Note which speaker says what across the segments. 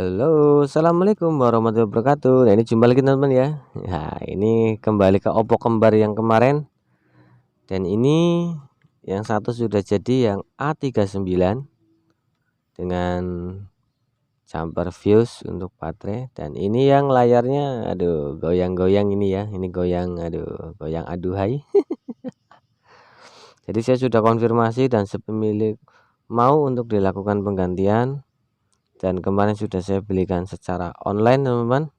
Speaker 1: Halo, assalamualaikum warahmatullahi wabarakatuh. Nah, ini jumpa lagi teman-teman ya. Nah, ini kembali ke Oppo kembar yang kemarin, dan ini yang satu sudah jadi, yang A39 dengan jumper fuse untuk baterai, dan ini yang layarnya aduh goyang-goyang ini ya. Ini goyang, aduh goyang aduhai. Jadi saya sudah konfirmasi dan sepemilik mau untuk dilakukan penggantian, dan kemarin sudah saya belikan secara online teman-teman.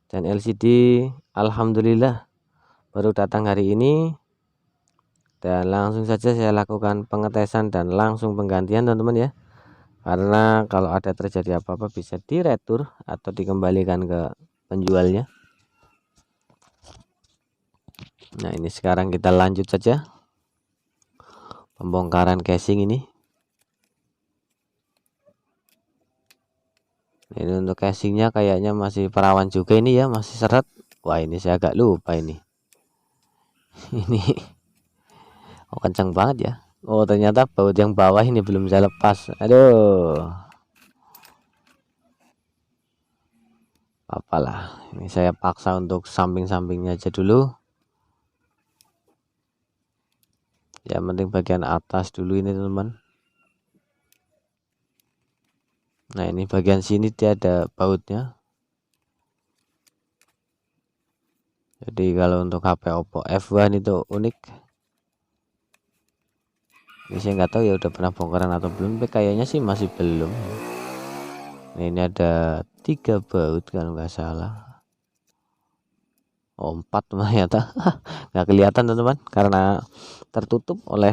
Speaker 1: Dan LCD alhamdulillah baru datang hari ini, dan langsung saja saya lakukan pengetesan dan langsung penggantian teman-teman ya, karena kalau ada terjadi apa-apa bisa diretur atau dikembalikan ke penjualnya. Nah, ini sekarang kita lanjut saja pembongkaran casing ini. Ini untuk casingnya kayaknya masih perawan juga ini ya, masih seret. Wah, ini saya agak lupa ini. Ini kencang banget ya. Oh, ternyata baut yang bawah ini belum saya lepas. Aduh, apalah, ini saya paksa untuk samping-sampingnya aja dulu. Yang penting bagian atas dulu ini teman. Nah, ini bagian sini dia ada bautnya. Jadi kalau untuk HP Oppo F1 itu unik. Ini saya nggak tahu ya udah pernah bongkaran atau belum, tapi kayaknya sih masih belum. Nah, ini ada 3 baut kalau nggak salah. Oh, 4 ternyata. Nggak kelihatan teman-teman karena tertutup oleh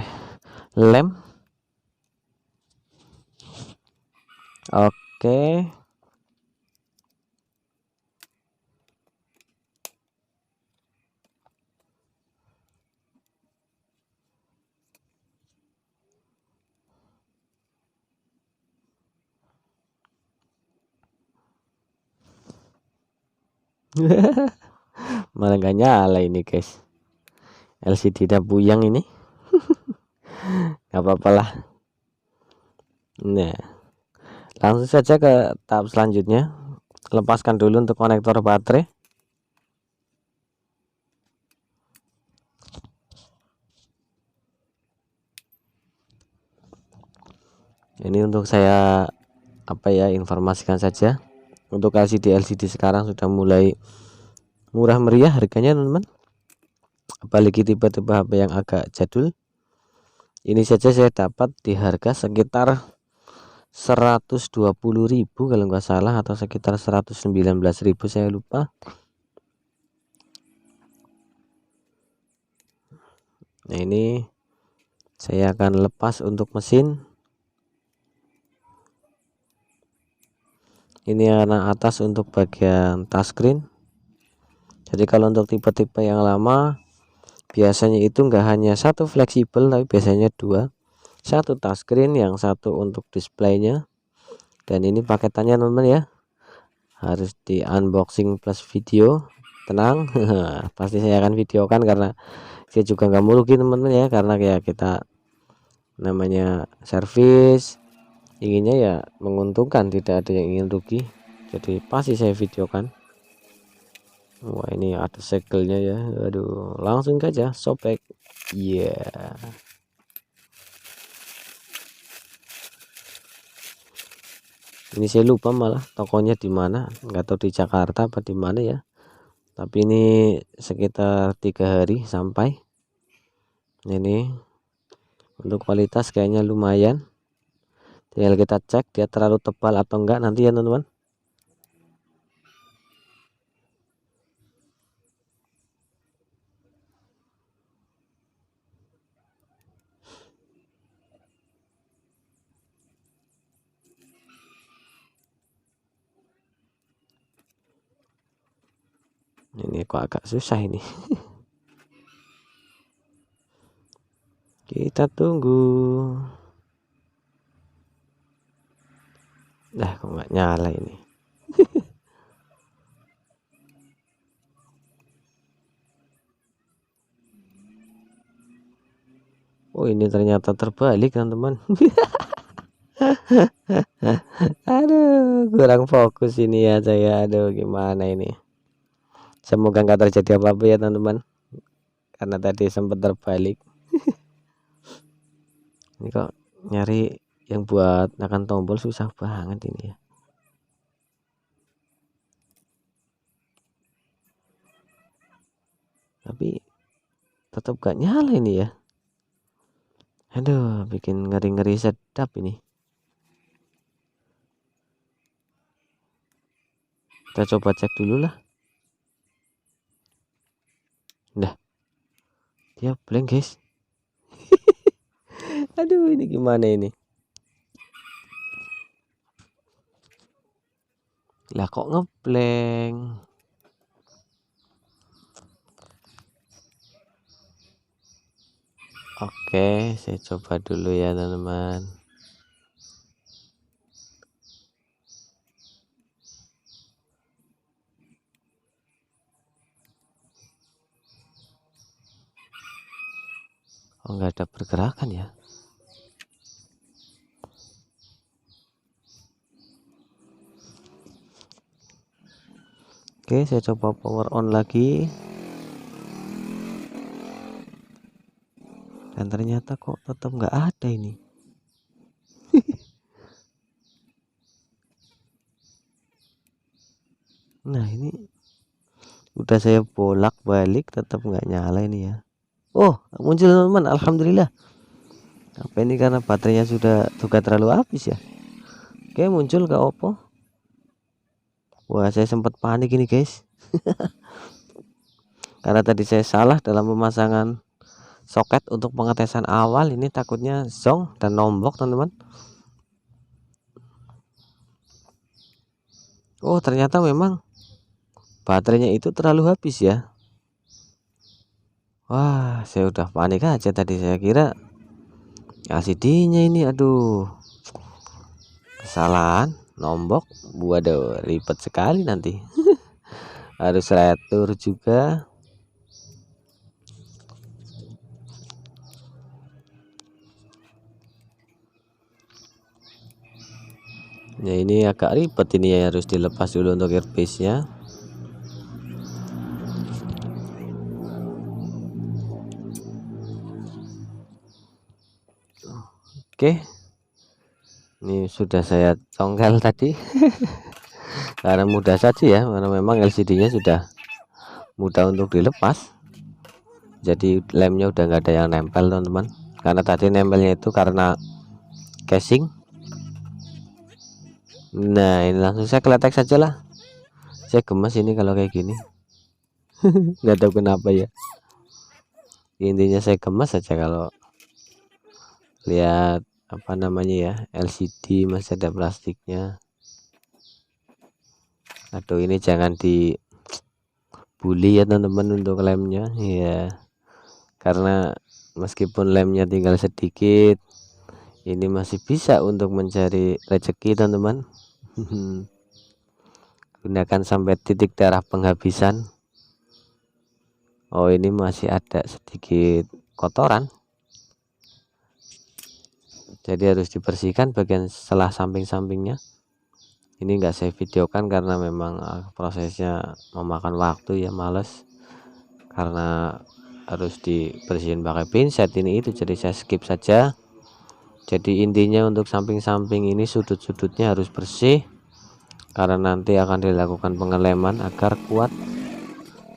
Speaker 1: lem. Oke. Malah nggak nyala ini guys, LCD dah buyang ini. Nggak apa-apa lah. Nah, langsung saja ke tahap selanjutnya. Lepaskan dulu untuk konektor baterai. Ini untuk saya informasikan saja, untuk LCD sekarang sudah mulai murah meriah harganya teman-teman, apalagi tipe-tipe HP yang agak jadul. Ini saja saya dapat di harga sekitar 120.000 kalau nggak salah, atau sekitar 119.000, saya lupa. Nah, ini saya akan lepas untuk mesin. Ini karena atas untuk bagian touchscreen. Jadi kalau untuk tipe-tipe yang lama biasanya itu enggak hanya satu fleksibel, tapi biasanya dua, satu touchscreen, yang satu untuk displaynya. Dan ini paketannya teman-teman ya, harus di unboxing plus video. Tenang. Pasti saya akan videokan karena saya juga nggak merugi teman-teman ya, karena ya kita namanya servis inginnya ya menguntungkan, tidak ada yang ingin rugi, jadi pasti saya videokan. Wah, ini ada segelnya ya, aduh, langsung saja sobek. Iya, ini saya lupa malah tokonya di mana, nggak tahu di Jakarta apa di mana ya, tapi ini sekitar 3 hari sampai. Ini untuk kualitas kayaknya lumayan, tinggal kita cek dia terlalu tebal atau enggak nanti ya teman-teman. Ini kok agak susah ini. Kita tunggu. Nah, kok nggak nyala ini. Oh, ini ternyata terbalik teman-teman. Aduh, kurang fokus ini ya saya. Aduh, gimana ini? Semoga nggak terjadi apa-apa ya teman-teman, karena tadi sempat terbalik. Ini kok nyari yang buat nekan tombol susah banget ini ya. Tapi tetap gak nyala ini ya. Aduh, bikin ngeri-ngeri sedap ini. Kita coba cek dulu lah. Dah, dia blank guys. Aduh, ini gimana ini? Lah kok ngeblank? Oke, saya coba dulu ya teman-teman. Oh, nggak ada pergerakan ya. Oke, saya coba power on lagi. Dan ternyata kok tetap nggak ada ini. Nah, ini udah saya bolak-balik tetap nggak nyala ini ya. Oh, muncul teman-teman, alhamdulillah. Apa ini karena baterainya juga terlalu habis ya? Oke, muncul ke Oppo. Wah, saya sempat panik ini guys. Karena tadi saya salah dalam pemasangan soket untuk pengetesan awal, ini takutnya zong dan nombok teman-teman. Oh, ternyata memang baterainya itu terlalu habis ya. Wah, saya udah panik aja tadi, saya kira LCD-nya ini, aduh, kesalahan nombok. Waduh, ribet sekali nanti. Harus retur juga. Ya, ini agak ribet ini ya, harus dilepas dulu untuk earpiece nya. Oke, ini sudah saya congkel tadi. Karena mudah saja ya, karena memang LCD-nya sudah mudah untuk dilepas. Jadi lemnya udah nggak ada yang nempel teman-teman. Karena tadi nempelnya itu karena casing. Nah, ini langsung saya keletek saja lah. Saya gemes ini kalau kayak gini. Nggak tahu kenapa ya. Intinya saya gemes saja kalau lihat apa namanya ya, LCD masih ada plastiknya. Aduh, ini jangan dibully ya teman-teman untuk lemnya ya, karena meskipun lemnya tinggal sedikit, ini masih bisa untuk mencari rezeki teman-teman. Gunakan sampai titik darah penghabisan. Oh, ini masih ada sedikit kotoran, jadi harus dibersihkan bagian selah samping-sampingnya. Ini enggak saya videokan karena memang prosesnya memakan waktu ya, males karena harus dibersihin pakai pinset ini itu, jadi saya skip saja. Jadi intinya untuk samping-samping ini sudut-sudutnya harus bersih karena nanti akan dilakukan pengeleman agar kuat,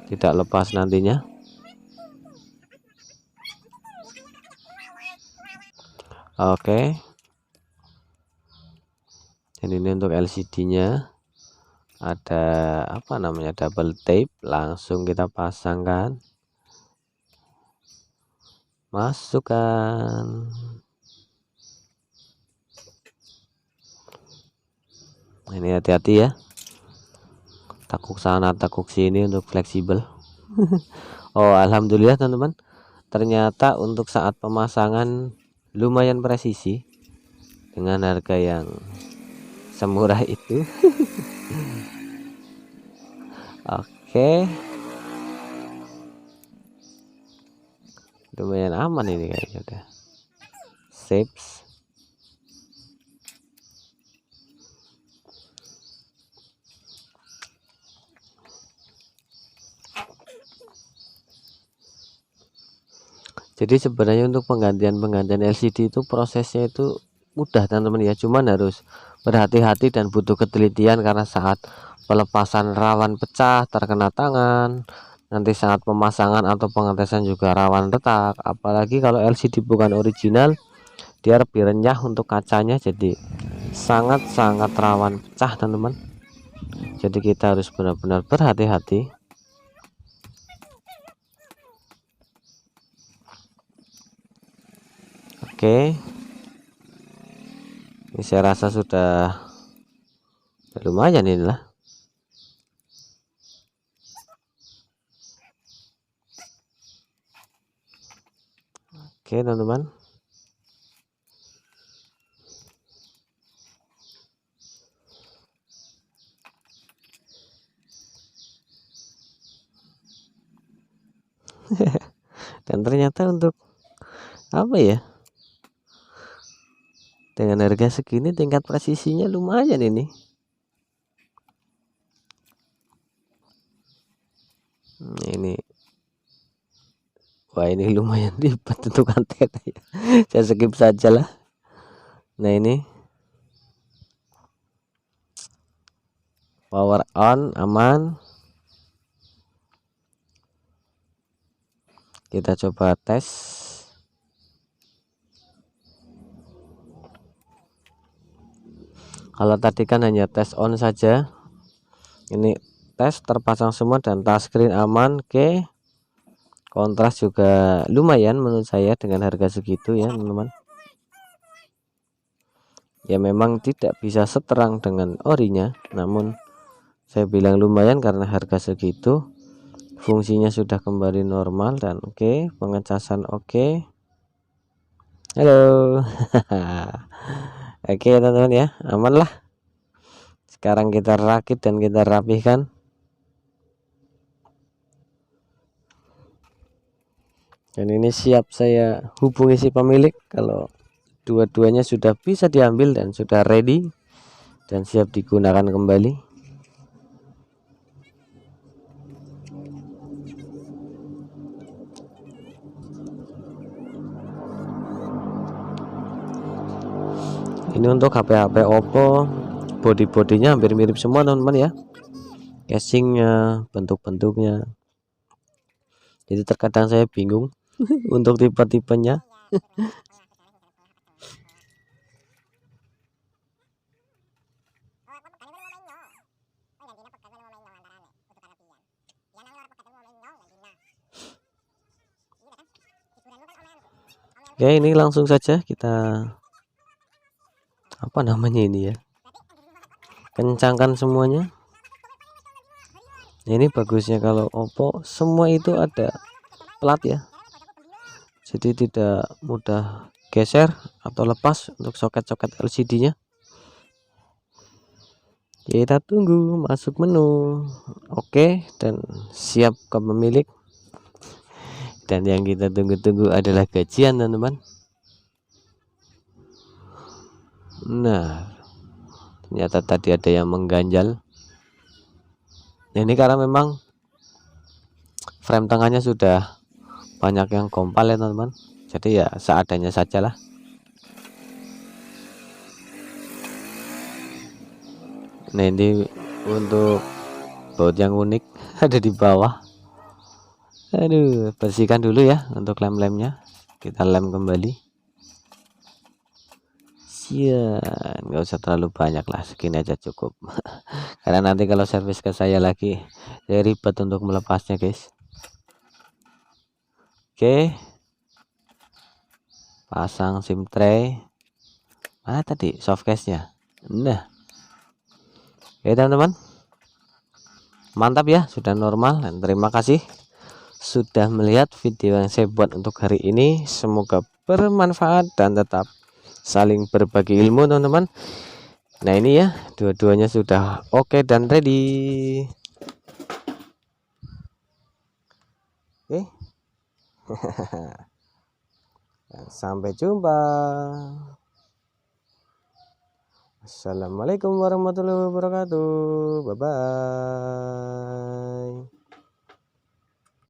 Speaker 1: tidak lepas nantinya. Oke, dan ini untuk LCD-nya ada apa namanya, double tape, langsung kita pasangkan, masukkan. Ini hati-hati ya, takuk sana takuk sini untuk fleksibel. Oh, alhamdulillah teman-teman, ternyata untuk saat pemasangan lumayan presisi dengan harga yang semurah itu. Oke, lumayan aman ini kayaknya udah. Saves. Jadi sebenarnya untuk penggantian LCD itu prosesnya itu mudah teman-teman ya, cuman harus berhati-hati dan butuh ketelitian karena saat pelepasan rawan pecah, terkena tangan, nanti saat pemasangan atau pengetesan juga rawan retak. Apalagi kalau LCD bukan original, dia lebih renyah untuk kacanya, jadi sangat-sangat rawan pecah teman-teman. Jadi kita harus benar-benar berhati-hati. Oke, ini saya rasa sudah lumayan inilah. Oke teman-teman, dan ternyata untuk apa ya, dengan harga segini tingkat presisinya lumayan ini. Ini wah, ini lumayan ribet untuk antena ya. Saya skip saja lah. Nah, ini power on, aman. Kita coba tes. Kalau tadi kan hanya tes on saja, ini tes terpasang semua dan touchscreen aman. Oke, kontras juga lumayan menurut saya dengan harga segitu ya teman-teman. Ya memang tidak bisa seterang dengan orinya, namun saya bilang lumayan karena harga segitu. Fungsinya sudah kembali normal dan oke, pengecasan oke. Halo. Oke teman-teman ya, aman lah. Sekarang kita rakit dan kita rapihkan. Dan ini siap saya hubungi si pemilik kalau dua-duanya sudah bisa diambil dan sudah ready dan siap digunakan kembali. Ini untuk HP-HP Oppo, body-bodinya hampir mirip semua teman-teman ya, casingnya, bentuk-bentuknya. Jadi terkadang saya bingung untuk tipe-tipenya. Oke, ini langsung saja kita apa namanya ini ya, kencangkan semuanya. Ini bagusnya kalau Oppo semua itu ada plat ya, jadi tidak mudah geser atau lepas untuk soket-soket LCD nya. Kita tunggu masuk menu. Oke, dan siap ke pemilik. Dan yang kita tunggu-tunggu adalah gajian teman-teman. Nah, ternyata tadi ada yang mengganjal. Nah, ini karena memang frame tengahnya sudah banyak yang kompal ya teman-teman, jadi ya seadanya saja lah. Nah, ini untuk baut yang unik ada di bawah. Aduh, bersihkan dulu ya untuk lem-lemnya, kita lem kembali. Sian, nggak usah terlalu banyak lah, segini aja cukup. Karena nanti kalau servis ke saya lagi saya ribet untuk melepasnya guys. Oke, pasang SIM tray. Mana tadi softcase nya? Nah, oke teman-teman, mantap ya, sudah normal. Dan terima kasih sudah melihat video yang saya buat untuk hari ini. Semoga bermanfaat dan tetap saling berbagi ilmu teman-teman. Nah, ini ya, dua-duanya sudah oke dan ready. Oke. Sampai jumpa. Assalamualaikum warahmatullahi wabarakatuh. Bye bye.